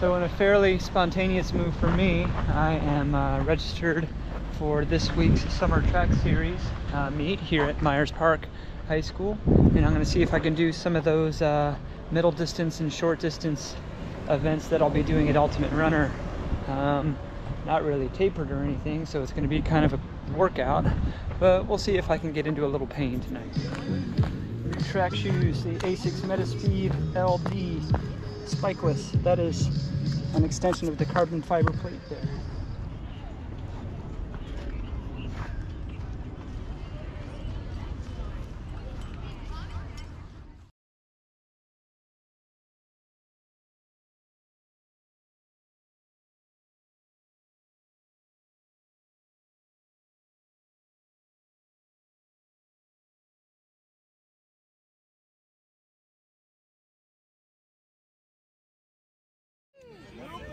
So in a fairly spontaneous move for me, I am registered for this week's summer track series meet here at Myers Park High School, and I'm going to see if I can do some of those middle distance and short distance events that I'll be doing at Ultimate Runner. Not really tapered or anything, so it's going to be kind of a workout, but we'll see if I can get into a little pain tonight. Track shoes, the Asics Metaspeed LD spikeless. That is an extension of the carbon fiber plate there.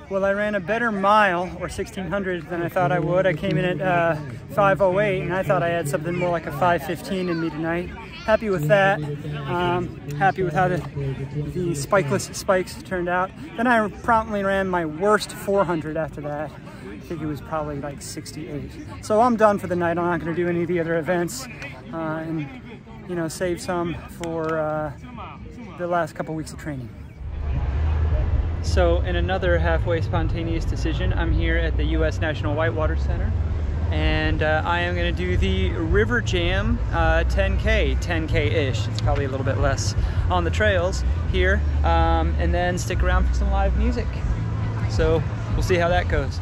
Well, I ran a better mile, or 1600, than I thought I would. I came in at 5:08, and I thought I had something more like a 5:15 in me tonight. Happy with that. Happy with how the spikeless spikes turned out. Then I promptly ran my worst 400 after that. I think it was probably like 68. So I'm done for the night. I'm not going to do any of the other events, and you know, save some for the last couple weeks of training. So in another halfway spontaneous decision, I'm here at the U.S. National Whitewater Center, and I am going to do the River Jam 10K-ish. It's probably a little bit less on the trails here, and then stick around for some live music. So we'll see how that goes.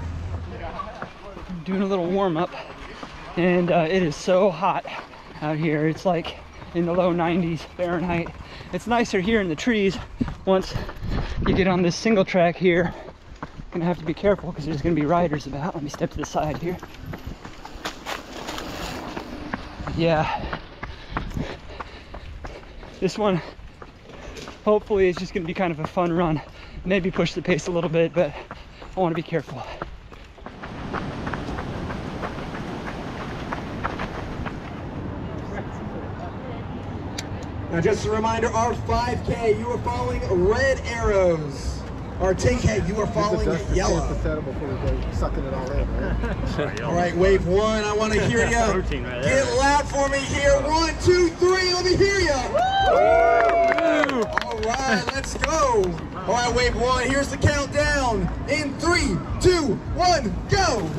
I'm doing a little warm-up, and it is so hot out here. It's like in the low 90s Fahrenheit. It's nicer here in the trees. Once you get on this single track here, gonna have to be careful because there's gonna be riders about. Let me step to the side here. Yeah, this one hopefully is just gonna be kind of a fun run. Maybe push the pace a little bit, but I want to be careful. Now just a reminder, our 5K, you are following red arrows. Our 10K, you are following yellow. Sucking it all in, right? All right, wave one, I want to hear you. Right, get loud for me here. 1, 2, 3, let me hear you. All right, let's go. All right, wave one, here's the countdown. In 3, 2, 1, go.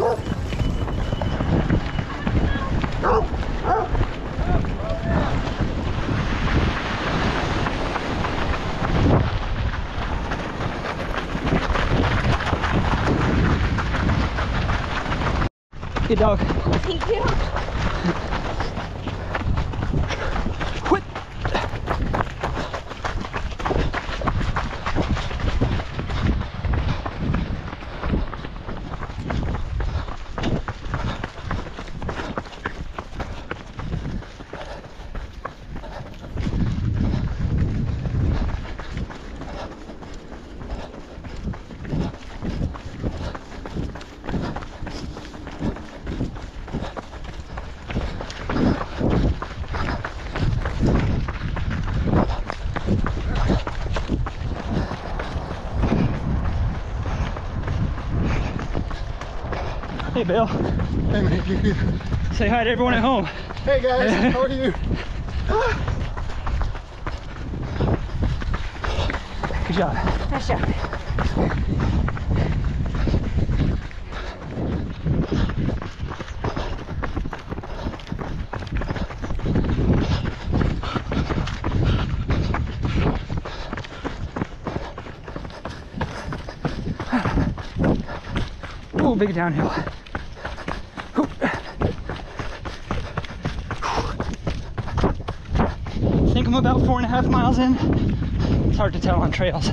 Good dog. Thank you. Quit. Hey, Bill. Hey, man. Say hi to everyone at home. Hey, guys. How are you? Good job. Nice job. Ooh, big downhill. Ooh. I think I'm about 4.5 miles in. It's hard to tell on trails.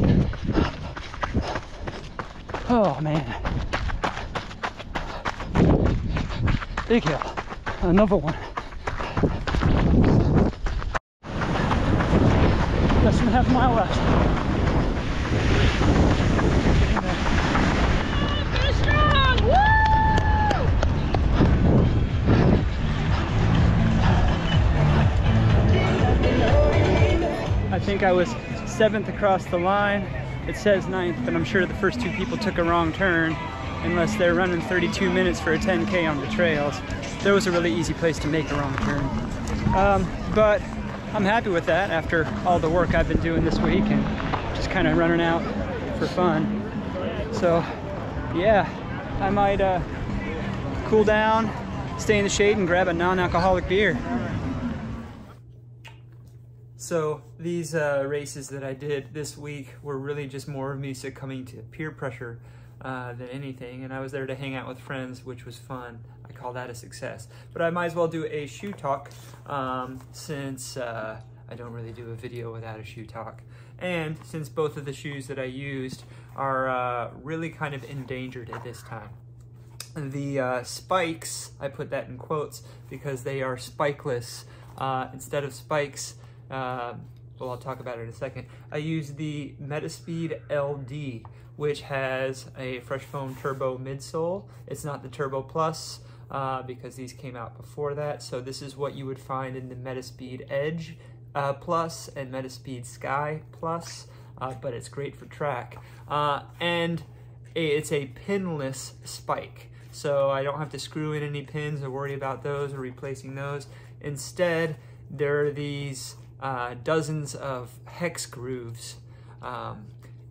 Oh man. Big hill. Another one. Less than half a mile left. I think I was 7th across the line, It says 9th, but I'm sure the first 2 people took a wrong turn, unless they're running 32 minutes for a 10K on the trails. There was a really easy place to make a wrong turn. But I'm happy with that after all the work I've been doing this week and just kind of running out for fun. So yeah, I might cool down, stay in the shade, and grab a non-alcoholic beer. So these races that I did this week were really just more of me succumbing to peer pressure than anything, and I was there to hang out with friends, which was fun. I call that a success. But I might as well do a shoe talk since I don't really do a video without a shoe talk. And since both of the shoes that I used are really kind of endangered at this time. The spikes, I put that in quotes because they are spikeless. Instead of spikes, well, I'll talk about it in a second. I use the Metaspeed LD, which has a fresh foam turbo midsole. It's not the Turbo Plus because these came out before that. So this is what you would find in the Metaspeed Edge Plus and Metaspeed Sky Plus, but it's great for track. And it's a pinless spike. So I don't have to screw in any pins or worry about those or replacing those. Instead, there are these dozens of hex grooves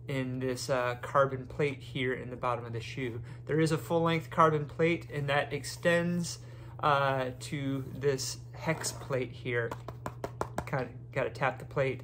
in this carbon plate here in the bottom of the shoe. There is a full-length carbon plate, and that extends to this hex plate here. Kind of got to tap the plate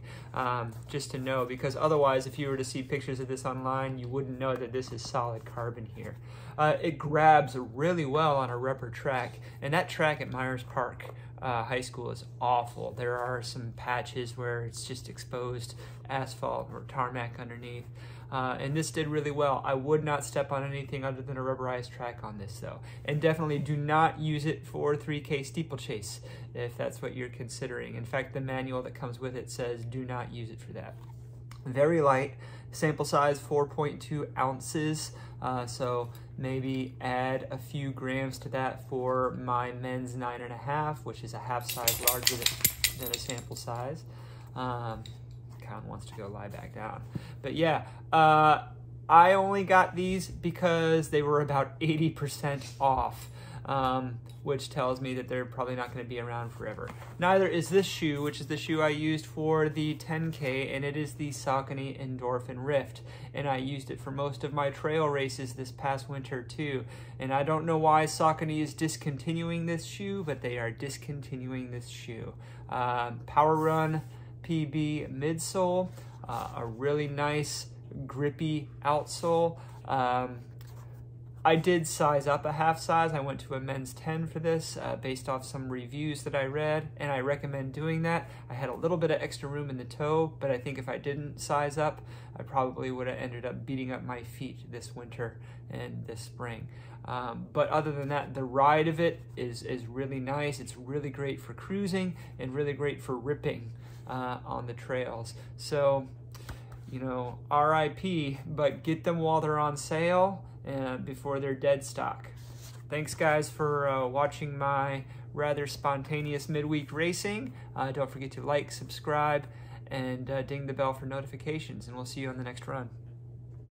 just to know, because otherwise if you were to see pictures of this online, you wouldn't know that this is solid carbon here. It grabs really well on a rubber track, and that track at Myers Park High School is awful. There are some patches where it's just exposed asphalt or tarmac underneath, and this did really well. I would not step on anything other than a rubberized track on this though, and definitely do not use it for 3K steeplechase if that's what you're considering. In fact, the manual that comes with it says do not use it for that. Very light, sample size 4.2 ounces, so maybe add a few grams to that for my men's 9.5, which is a half size larger than a sample size. Con wants to go lie back down. But yeah, I only got these because they were about 80% off, which tells me that they're probably not going to be around forever. Neither is this shoe, which is the shoe I used for the 10K, and it is the Saucony Endorphin Rift, and I used it for most of my trail races this past winter too. And I don't know why Saucony is discontinuing this shoe, but they are discontinuing this shoe. Power Run PB midsole, a really nice grippy outsole. I did size up a half size. I went to a men's 10 for this based off some reviews that I read, and I recommend doing that. I had a little bit of extra room in the toe, but I think if I didn't size up, I probably would have ended up beating up my feet this winter and this spring. But other than that, the ride of it is really nice. It's really great for cruising and really great for ripping on the trails. So, you know, RIP, but get them while they're on sale and before they're dead stock. Thanks guys for watching my rather spontaneous midweek racing. Don't forget to like, subscribe, and ding the bell for notifications, and we'll see you on the next run.